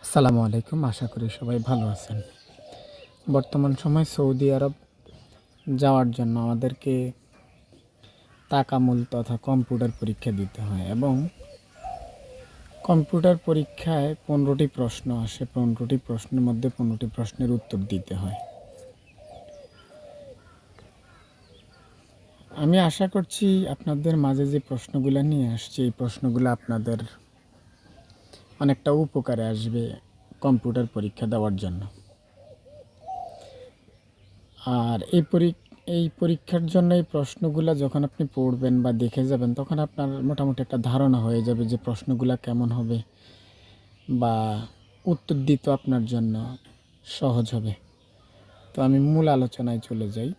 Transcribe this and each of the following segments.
আসসালামু আলাইকুম। আশা করি সবাই ভালো আছেন। বর্তমান সময়ে সৌদি আরব যাওয়ার জন্য আমাদেরকে তাকামুল তথা কম্পিউটার পরীক্ষা দিতে হয় এবং কম্পিউটার পরীক্ষায় 15টি প্রশ্ন আসে। 15টি প্রশ্নের মধ্যে 15টি প্রশ্নের উত্তর দিতে হয়। আমি আশা করছি আপনাদের মাঝে যে প্রশ্নগুলো নিয়ে আসছি এই প্রশ্নগুলো আপনাদের অনেকটা উপকারে আসবে কম্পিউটার পরীক্ষা দেওয়ার জন্য। আর এই পরীক্ষার জন্য এই প্রশ্নগুলা যখন আপনি পড়বেন বা দেখে যাবেন তখন আপনার মোটামুটি একটা ধারণা হয়ে যাবে যে প্রশ্নগুলা কেমন হবে বা উত্তর দিতে আপনার জন্য সহজ হবে। তো আমি মূল আলোচনায় চলে যাই।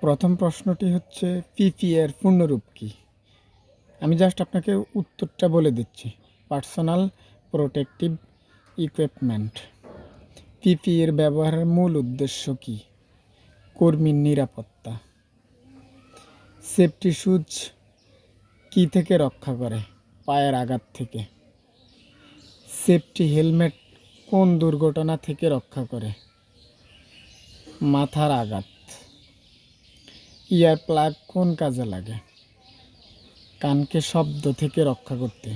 প্রথম প্রশ্নটি হচ্ছে পিপি এর পূর্ণরূপ কী? আমি জাস্ট আপনাকে উত্তরটা বলে দিচ্ছি। Personal protective equipment. পিপি এর ব্যবহারের মূল উদ্দেশ্য কী? কর্মীর নিরাপত্তা। সেফটি শুজ কী থেকে রক্ষা করে? পায়ের আঘাত থেকে। সেফটি হেলমেট কোন দুর্ঘটনা থেকে রক্ষা করে? মাথার আঘাত। ইয়ার প্লাগ কোন কাজে লাগে? কানকে শব্দ থেকে রক্ষা করতে।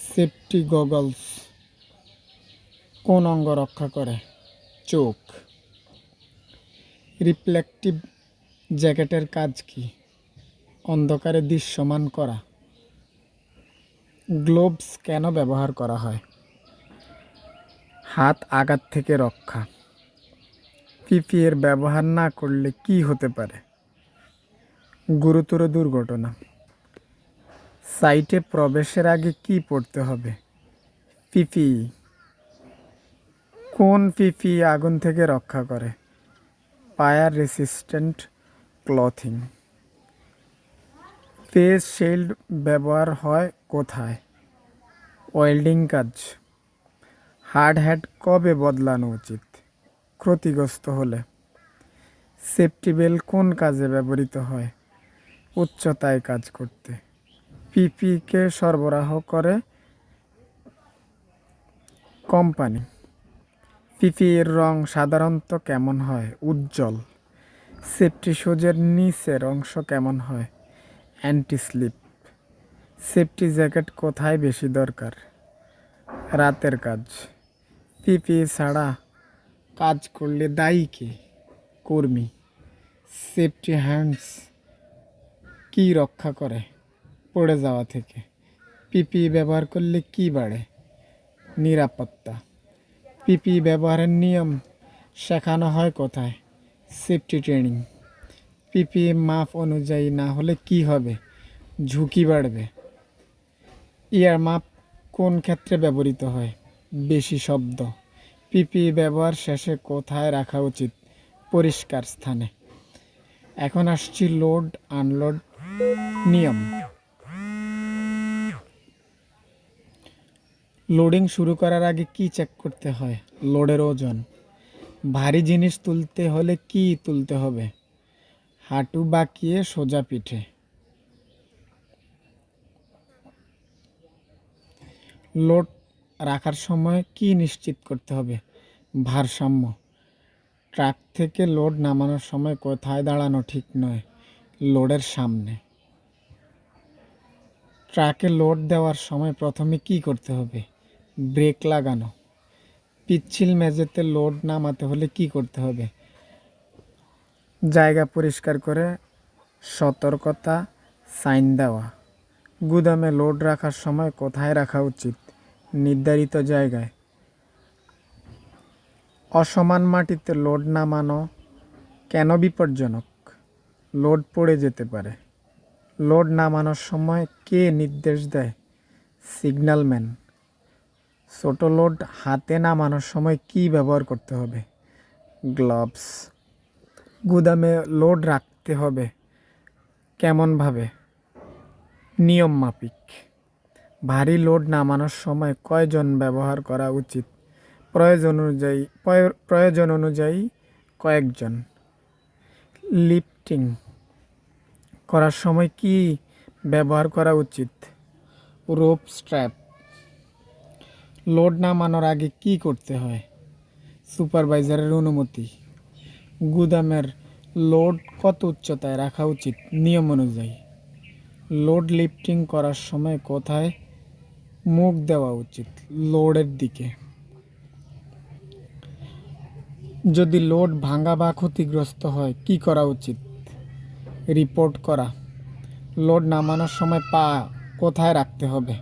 সেফটি গগলস কোন অঙ্গ রক্ষা করে? চোখ। রিফ্লেকটিভ জ্যাকেটের কাজ কি? অন্ধকারে দৃশ্যমান করা। গ্লোভস কেন ব্যবহার করা হয়? হাত আঘাত থেকে রক্ষা। পিপি এর ব্যবহার না করলে কি হতে পারে? গুরুতর দুর্ঘটনা। সাইটে প্রবেশের আগে কি পড়তে হবে? পিপিই। কোন পিপি আগুন থেকে রক্ষা করে? Fire resistant clothing. Face shield ব্যবহার হয় কোথায়? ওয়েল্ডিং কাজ। হার্ড হ্যাট কবে বদলানো উচিত? ক্ষতিগ্রস্ত হলে। সেফটি বেল্ট কোন কাজে ব্যবহৃত হয়? উচ্চতায় কাজ করতে। পিপিকে সরবরাহ করে কোম্পানি। পিপি এর রং সাধারণত কেমন হয়? উজ্জ্বল। সেফটি শুজের নিচের অংশ কেমন হয়? Anti slip. সেফটি জ্যাকেট কোথায় বেশি দরকার? রাতের কাজ। পিপি ছাড়া কাজ করলে দায়ী কে? কর্মী। সেফটি হ্যান্ডস কি রক্ষা করে? পড়ে যাওয়া থেকে। পিপি ব্যবহার করলে কি বাড়ে? নিরাপত্তা। পিপি ব্যবহারের নিয়ম শেখানো হয় কোথায়? Safety training. পিপি মাপ অনুযায়ী না হলে কি হবে? ঝুঁকি বাড়বে। ইয়ার মাপ কোন ক্ষেত্রে ব্যবহৃত হয়? বেশি শব্দ। পিপি ব্যবহার শেষে কোথায় রাখা উচিত? পরিষ্কার স্থানে। এখন আসছি লোড আনলোড নিয়ম। লোডিং শুরু করার আগে কি চেক করতে হয়? লোডের ওজন। ভারী জিনিস তুলতে হলে কি তুলতে হবে? হাঁটু বাঁকিয়ে সোজা পিঠে। লোড রাখার সময় কি নিশ্চিত করতে হবে? ভারসাম্য। ট্রাক থেকে লোড নামানোর সময় কোথায় দাঁড়ানো ঠিক নয়? লোডের সামনে। ট্রাকে লোড দেওয়ার সময় প্রথমে কি করতে হবে? ব্রেক লাগানো। পিচ্ছিল মেঝেতে লোড নামাতে হলে কি করতে হবে? জায়গা পরিষ্কার করে সতর্কতা সাইন দেওয়া। গুদামে লোড রাখার সময় কোথায় রাখা উচিত? নির্ধারিত জায়গায়। অসমান মাটিতে লোড নামানো কেন বিপজ্জনক? লোড পড়ে যেতে পারে। লোড নামানোর সময় কে নির্দেশ দেয়? সিগন্যালম্যান। ছোট লোড হাতে নামানোর সময় কি ব্যবহার করতে হবে? গ্লাভস। গুদামে লোড রাখতে হবে কেমনভাবে? নিয়ম মাফিক। ভারী লোড নামানোর সময় কয়জন ব্যবহার করা উচিত? প্রয়োজন অনুযায়ী কয়েকজন। লিফটিং করার সময় কি ব্যবহার করা উচিত? Rope strap. লোড নামানোর আগে কি করতে হয়? সুপারভাইজারের অনুমতি। গুদামের লোড কত উচ্চতায় রাখা উচিত নিয়ম অনুযায়ী? লোড লিফটিং করার সময় কোথায় মুখ দেওয়া উচিত? লোডের দিকে। যদি লোড ভাঙা বা ক্ষতিগ্রস্ত হয় কি করা উচিত? রিপোর্ট করা। লোড নামানোর সময় পা কোথায় রাখতে হবে?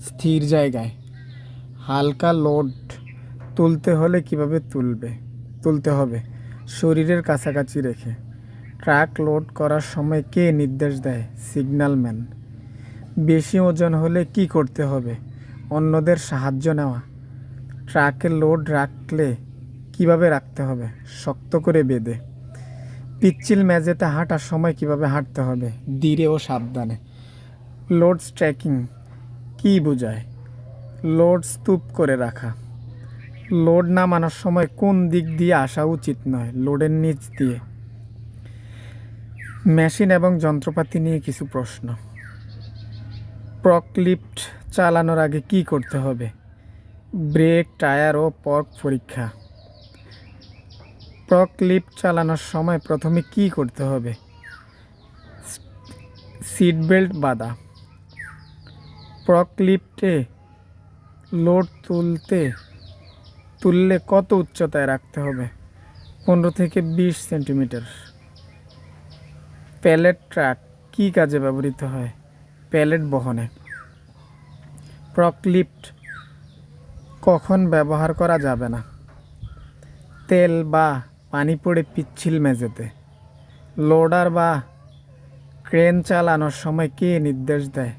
স্থির জায়গায়। হালকা লোড তুলতে হলে কিভাবে তুলতে হবে? শরীরের কাছাকাছি রেখে। ট্রাক লোড করার সময় কে নির্দেশ দেয়? সিগন্যালম্যান। বেশি ওজন হলে কি করতে হবে? অন্যদের সাহায্য নেওয়া। ট্রাকে লোড রাখলে কিভাবে রাখতে হবে? শক্ত করে বেঁধে। পিচ্ছিল মেঝেতে হাঁটার সময় কিভাবে হাঁটতে হবে? ধীরে ও সাবধানে। লোড স্ট্যাকিং কি বোঝায়? লোড স্তূপ করে রাখা। লোড নামানোর সময় কোন দিক দিয়ে আসা উচিত নয়? লোডের নিচ দিয়ে। মেশিন এবং যন্ত্রপাতি নিয়ে কিছু প্রশ্ন। ফর্কলিফট চালানোর আগে কি করতে হবে? ব্রেক, টায়ার ও পর্ক পরীক্ষা। ফর্কলিফট চালানোর সময় প্রথমে কি করতে হবে? সিট বেল্ট বাঁধা। ফর্কলিফটে লোড তুললে কত উচ্চতায় রাখতে হবে? 15 থেকে 20 সেন্টিমিটার। প্যালেট ট্রাক কী কাজে ব্যবহৃত হয়? প্যালেট বহনে। ফর্কলিফট কখন ব্যবহার করা যাবে না? তেল বা পানি পড়ে পিচ্ছিল মেঝেতে। লোডার বা ক্রেন চালানোর সময় কে নির্দেশ দেয়?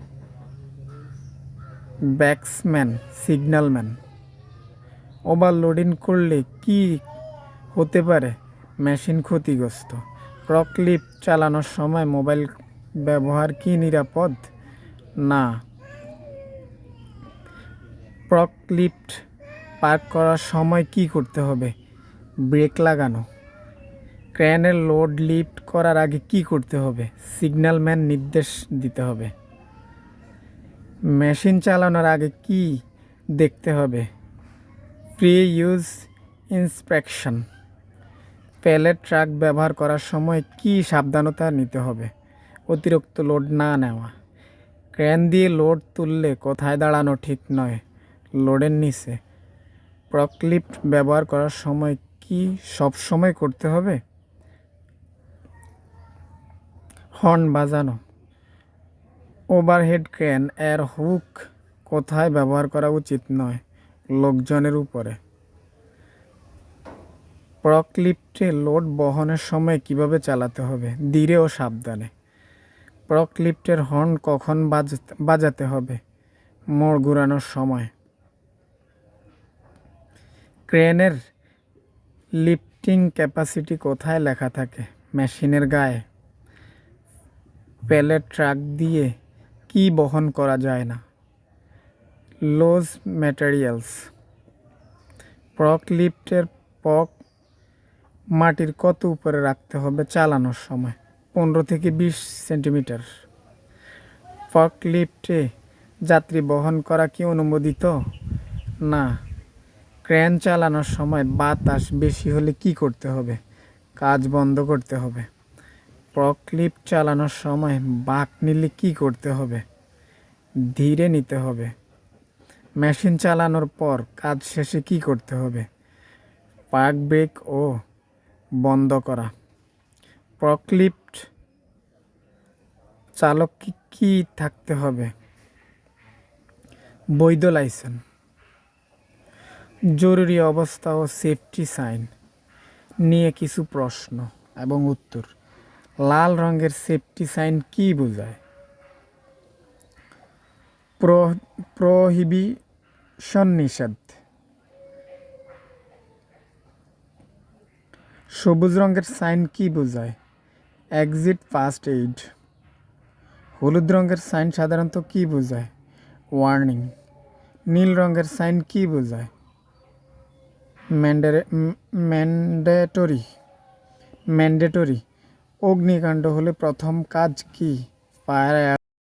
Batsman, signalman. ওভারলোডিং করলে কি হতে পারে? মেশিন ক্ষতিগ্রস্ত। ফর্কলিফট চালানোর সময় মোবাইল ব্যবহার কি নিরাপদ? না। ফর্কলিফট পার্ক করার সময় কি করতে হবে? ব্রেক লাগানো। ক্রেনের লোড লিফট করার আগে কি করতে হবে? সিগন্যালম্যান নির্দেশ দিতে হবে। মেশিন চালানোর আগে কি দেখতে হবে? Pre use inspection. Pallet truck ব্যবহার করার সময় কি সাবধানতা নিতে হবে? অতিরিক্ত লোড না নেওয়া। ক্রেন দিয়ে লোড তুললে কোথায় দাঁড়ানো ঠিক নয়? লোডের নিচে। ফর্কলিফট ব্যবহার করার সময় কি সব সময় করতে হবে? হর্ন বাজানো। ওভারহেড ক্রেন এর হুক কোথায় ব্যবহার করা উচিত নয়? লোকজনের উপরে। ফর্কলিফটে লোড বহনের সময় কিভাবে চালাতে হবে? ধীরে ও সাবধানে। ফর্কলিফটের হর্ন কখন বাজাতে হবে? মোড় ঘোরানোর সময়। ক্রেনের লিফটিং ক্যাপাসিটি কোথায় লেখা থাকে? মেশিনের গায়ে। প্যালেট ট্রাক দিয়ে কি বহন করা যায় না? লোজ ম্যাটেরিয়ালস। ফর্কলিফটের পক মাটির কত উপরে রাখতে হবে চালানোর সময়? 15 থেকে 20 সেন্টিমিটার। ফর্কলিফটে যাত্রী বহন করা কি অনুমোদিত? না। ক্রেন চালানোর সময় বাতাস বেশি হলে কি করতে হবে? কাজ বন্ধ করতে হবে। ফর্কলিফট চালানোর সময় বাঁক নিলে কি করতে হবে? ধীরে নিতে হবে। মেশিন চালানোর পর কাজ শেষে কি করতে হবে? পার্ক ব্রেক ও বন্ধ করা। ফর্কলিফট চালককে কি থাকতে হবে? বৈধ লাইসেন্স। জরুরি অবস্থা ও সেফটি সাইন নিয়ে কিছু প্রশ্ন এবং উত্তর। লাল রঙের সেফটি সাইন কি বোঝায়? প্রহিবিশন, নিষেধ। সবুজ রঙের সাইন কি বোঝায়? Exit, first aid. হলুদ রঙের সাইন সাধারণত কি বোঝায়? ওয়ার্নিং। নীল রঙের সাইন কি বোঝায়? ম্যান্ডেটরি। অগ্নিকাণ্ড হলে প্রথম কাজ কি? ফায়ার